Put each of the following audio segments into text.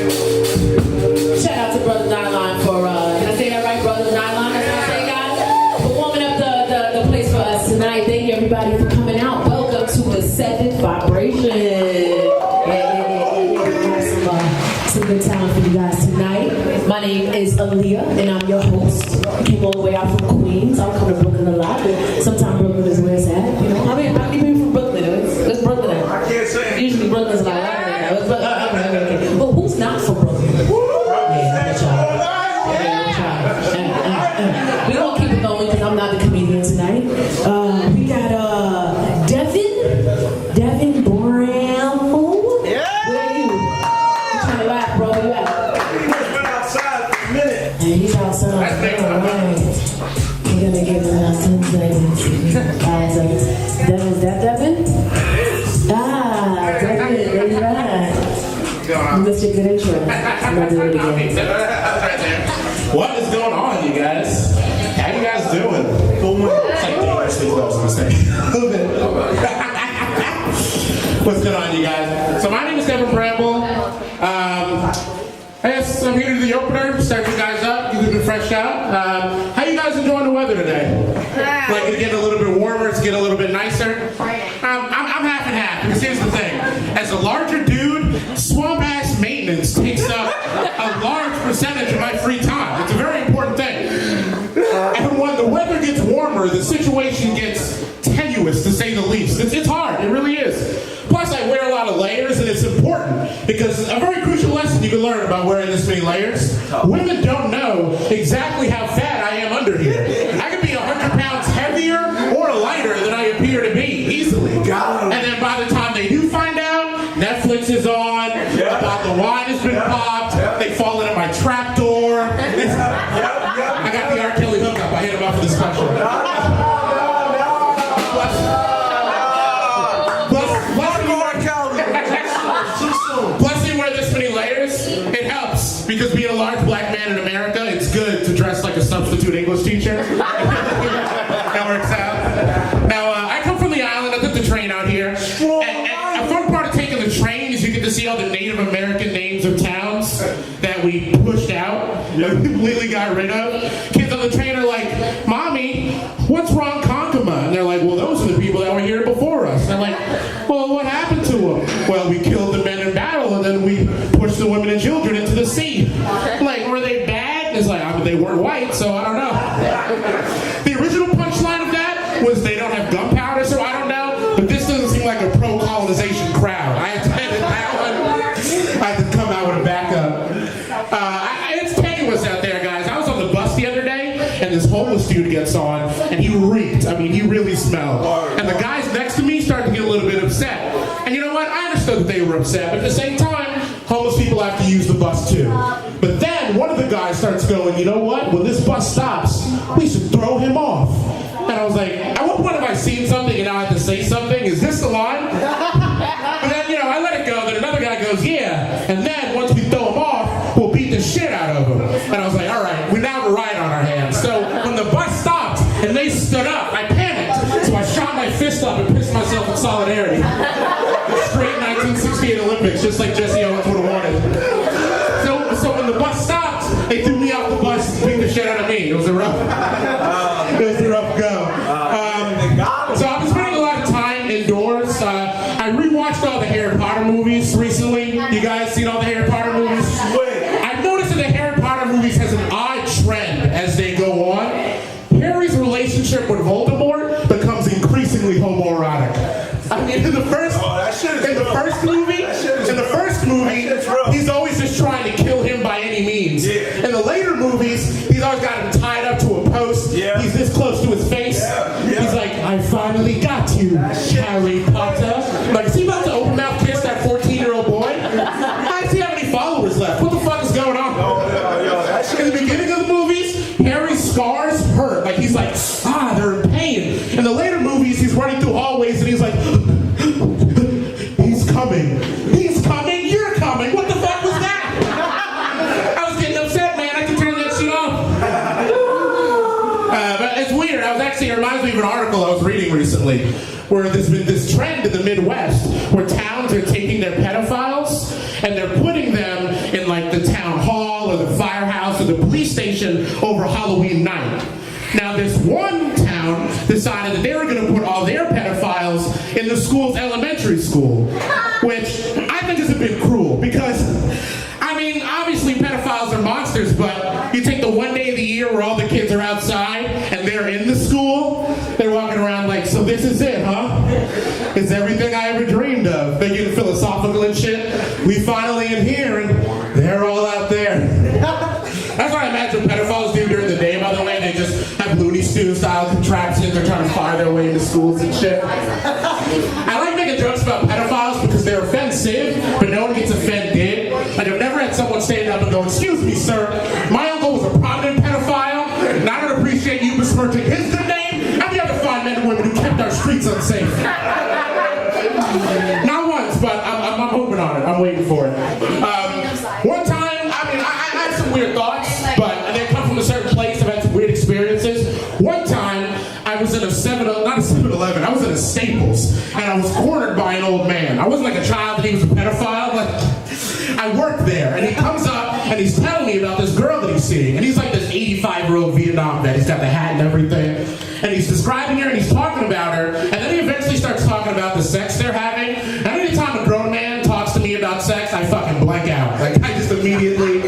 Shout out to Brother Nylon for, can I say that right, Brother Nylon? That's what I say, guys? For warming up the place for us tonight. Thank you, everybody, for coming out. Welcome to the 7th Vibration. Some good time for you guys tonight. My name is Aaliyah, and I'm your host. I came all the way out from Queens. I come to Brooklyn a lot, but sometimes Brooklyn is where it's at. You know, I mean, I'm even from Brooklyn. It's Brooklyn at. I can't say. Usually Brooklyn's like, okay. Well, who's not from Brooklyn? Yeah, good job. We're gonna keep it going because I'm not the comedian tonight. We got Devin Bramble. Yeah. Where are you? You trying to laugh, bro? You at? He's been outside for a minute. Yeah, he's outside. All right. We're gonna give him 10 seconds. 5 seconds. Devin, is that Devin? Devin, there you are. You missed a good intro. I'm gonna do it again. What is going on, you guys? How you guys doing? It's like dangerously close, I'm gonna say. A little bit. What's going on, you guys? So my name is Devin Bramble. I guess I'm here to do the opener, start you guys up, you've been fresh out. How you guys enjoying the weather today? Like it's getting a little bit warmer, it's getting a little bit nicer. I'm half and half, because here's the thing. As a larger dude, swamp-ass maintenance takes up a large percentage of my free time. It's a very important thing. And when the weather gets warmer, the situation gets tenuous, to say the least. It's hard, it really is. Plus, I wear a lot of layers, and it's important, because a very crucial lesson you can learn about wearing this many layers. Women don't know exactly how fat I am under here. I could be 100 pounds heavier or lighter than I appear to be, easily. And then by the time they do find out, Netflix is on, about the wine has been popped, they fall into my trap door. I got the R. Kelly hookup, I hit him up for the special. Plus, you wear this many layers, it helps, because being a large black man in America, it's good to dress like a substitute English teacher. That works out. Now, I come from the island, I took the train out here, and a fun part of taking the train is you get to see all the Native American names of towns that we pushed out, that we completely got rid of. Kids on the train are like, Mommy, what's Ronkonkoma? And they're like, well, those are the people that were here before us. And they're like, well, what happened to them? Well, we killed the men in battle, and then we pushed the women and children into the sea. Like, were they bad? It's like, I mean, they weren't white, so I don't know. The original punchline of that was they don't have gunpowder, so I don't know. But this doesn't seem like a pro-colonization crowd. I had to edit that one. I had to come out with a backup. It's tenuous out there, guys. I was on the bus the other day, and this homeless dude gets on, and he reeked. I mean, he really smelled. And the guys next to me started to get a little bit upset. And you know what? I understood that they were upset, but at the same time, homeless people have to use the bus too. But then one of the guys starts going, you know what? When this bus stops, we should throw him off. And I was like, at what point have I seen something and now I have to say something? Is this the line? But then, you know, I let it go. Then another guy goes, yeah. And then once we throw him off, we'll beat the shit out of him. And I was like, all right, we now have a riot on our hands. So when the bus stopped and they stood up, I panicked. So I shot my fist up and pissed myself in solidarity. Straight 1968 Olympics, just like Jesse Owens would have wanted. So when the bus stopped, they threw me off the bus and beat the shit out of me. It was a rough go. So I've been spending a lot of time indoors. I rewatched all the Harry Potter movies recently. You guys seen all the Harry Potter movies? I've noticed that the Harry Potter movies has an odd trend as they go on. Harry's relationship with Voldemort becomes increasingly homoerotic. I mean, in the first movie, he's always just trying to kill him by any means. In the later movies, he's always got him tied up to a post. He's this close to his face. He's like, I finally got you, Harry Potter. Like, is he about to open mouth kiss that 14-year-old boy? I don't see how many followers left. What the fuck is going on? In the beginning of the movies, Harry's scars hurt. Like, he's like, they're in pain. In the later movies, he's running through hallways and he's like, he's coming. He's coming, you're coming. What the fuck was that? I was getting upset, man. I can turn that shit off. But it's weird. It reminds me of an article I was reading recently where there's been this trend in the Midwest where towns are taking their pedophiles and they're putting them in like the police station over Halloween night. Now, this one town decided that they were going to put all their pedophiles in the school's elementary school, which I think is a bit cruel because, I mean, obviously pedophiles are monsters, but you take the one day of the year where all the kids are outside and they're in the school, they're walking around like, so this is it, huh? It's everything I ever dreamed of. They're getting philosophical and shit. We finally in here and they're all out there. That's what I imagine pedophiles do during the day, by the way. They just have Looney Tunes style contraptions. They're trying to fire their way into schools and shit. I like making jokes about pedophiles because they're offensive, but no one gets offended. Like, I've never had someone stand up and go, excuse me, sir, my uncle was a prominent pedophile, and I don't appreciate you besmirching his good name, and the other fine men and women who kept our streets unsafe. Not once, but I'm hoping on it. I'm waiting for it. One time, I mean, I had some weird thoughts, but they come from a certain place. I've had some weird experiences. One time, I was in a not a 7-Eleven, I was in a Staples, and I was cornered by an old man. I wasn't like a child and he was a pedophile, like, I worked there, and he comes up, and he's telling me about this girl that he's seeing, and he's like this 85-year-old Vietnam vet. He's got the hat and everything, and he's describing her, and he's talking about her, and then he eventually starts talking about the sex they're having, and anytime a grown man talks to me about sex, I fucking blank out. Like, I just immediately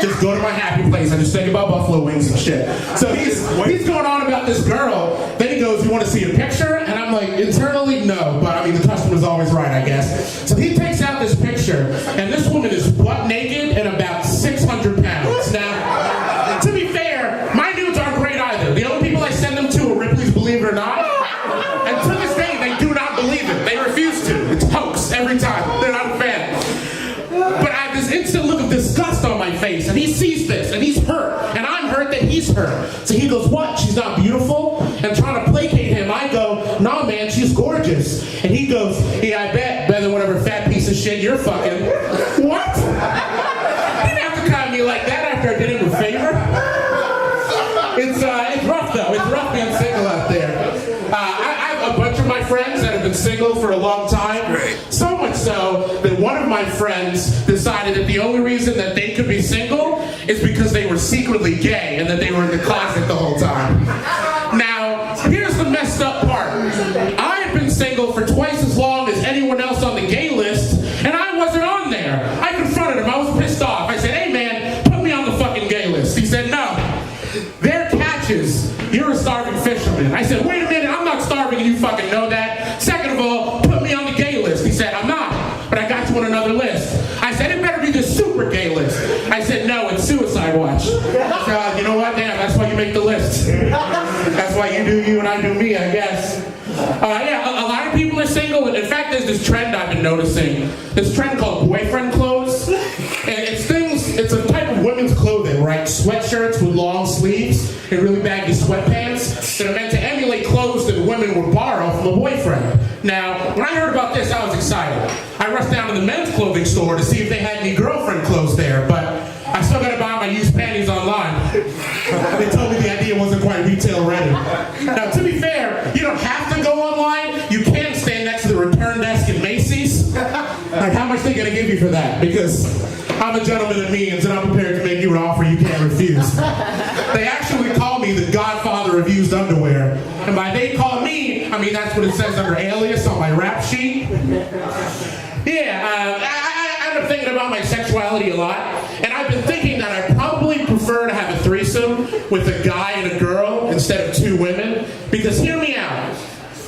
just go to my happy place. I just think about buffalo wings and shit. So he's going on about this girl, then he goes, you want to see a picture? And I'm like, internally, no, but I mean, the customer's always right, I guess. So he takes out this picture, and this woman is butt naked and about 600 pounds. Now, to be fair, my nudes aren't great either. The only people I send them to are Ripley's Believe It or Not, and to this day, they do not believe it. They refuse to. It's hoax every time. They're not a fan. But I have this instant look of disgust on my face, and he sees this, and he's hurt, and I'm hurt that he's hurt. So he goes, what, she's not beautiful? And trying to placate him, I go, nah, man, she's gorgeous. And he goes, yeah, I bet, better than whatever fat piece of shit you're fucking. What? He didn't have to come at me like that after I did him a favor. It's rough, though. It's rough being single out there. I have a bunch of my friends that have been single for a long time. So much so that one of my friends decided that the only reason that they could be single is because they were secretly gay and that they were in the closet the whole time. Now, here's the messed up part. I've been single for twice as long as anyone else on the gay list, and I wasn't on there. I confronted him. I was pissed off. I said, hey, man, put me on the fucking gay list. He said, no. They're catches. You're a starving fisherman. I said, wait a minute, I'm not starving and you fucking know that. Second of all, put me on the gay list. He said, I'm not, but I got you on another list. I said, it better be the super gay list. I said, no, it's Suicide Watch. So, you know what, damn, that's why you make the list. That's why you do you and I do me, I guess. Yeah, a lot of people are single. In fact, there's this trend I've been noticing. This trend called boyfriend clothes. And it's a type of women's clothing, right? Sweatshirts with long sleeves and really baggy sweatpants that are meant to emulate clothes that women would borrow from a boyfriend. Now, when I heard about this, I was excited. I rushed down to the men's clothing store to see if they had any girlfriend clothes there, but I still gotta buy my used panties online. They told me the idea wasn't quite retail ready. Now, to be fair, you don't have to go online. You can stand next to the return desk at Macy's. Like, how much they gonna give you for that? Because I'm a gentleman of means, and I'm prepared to make you an offer you can't refuse. They actually call me the godfather of used underwear. And by they call me, I mean that's what it says under alias on my rap sheet. Yeah, I end up thinking about my sexuality a lot, and I've been thinking that I probably prefer to have a threesome with a guy and a girl instead of two women, because hear me out.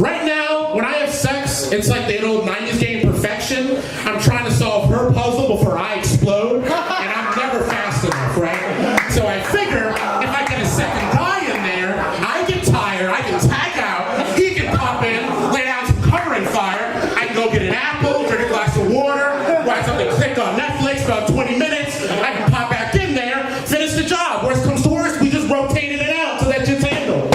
Right now, when I have sex, it's like the old 90s game Perfection. I'm trying to solve her puzzle before I explode, and I'm never fast enough, right? So I figure if I get a second guy in there, I get tired, I can tag out, he can pop in, lay down some covering fire, I can go get an apple, drink a glass of water, watch something click on Netflix, about 20 minutes, I can pop back in there, finish the job. Worst comes to worst, we just rotated it out so that shit's handled.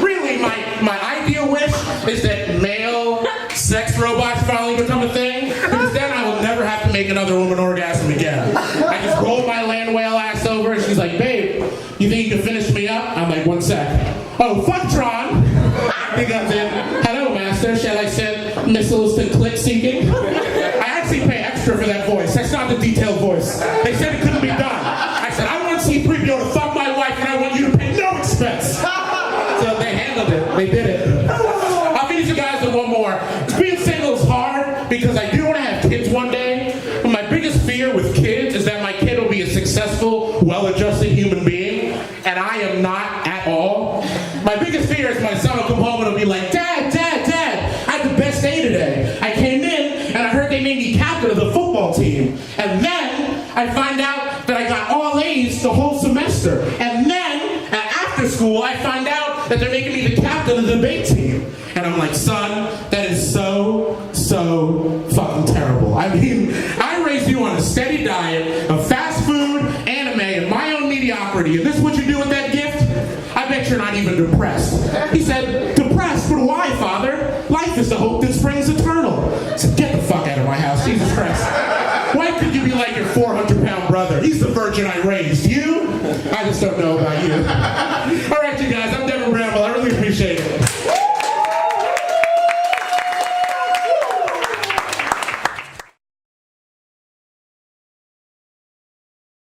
Really, my ideal wish is that male sex robots finally become a thing, because then I will never have to make another woman orgasm again. I just roll my land whale ass over, and she's like, babe, you think you can finish me up? I'm like, 1 sec. Oh, fuck Tron! He comes in, hello, master, shall I send missiles to click seeking? I actually pay extra for that voice. That's not the detailed voice. They said it couldn't be done. I said, I want successful, well-adjusted human being, and I am not at all. My biggest fear is my son will come home and he'll be like, Dad, I had the best day today. I came in and I heard they made me captain of the football team. And then I find out that I got all A's the whole semester. And then, after school, I find out that they're making me the captain of the debate team. And I'm like, son, that is so fucking terrible. I mean, I raised you on a steady diet of fast food, anime, and my own mediocrity. And this is what you do with that gift? I bet you're not even depressed. He said, depressed? But why, Father? Life is the hope that springs eternal. I said, get the fuck out of my house, Jesus Christ. Why could you be like your 400-pound brother? He's the virgin I raised. You? I just don't know about you.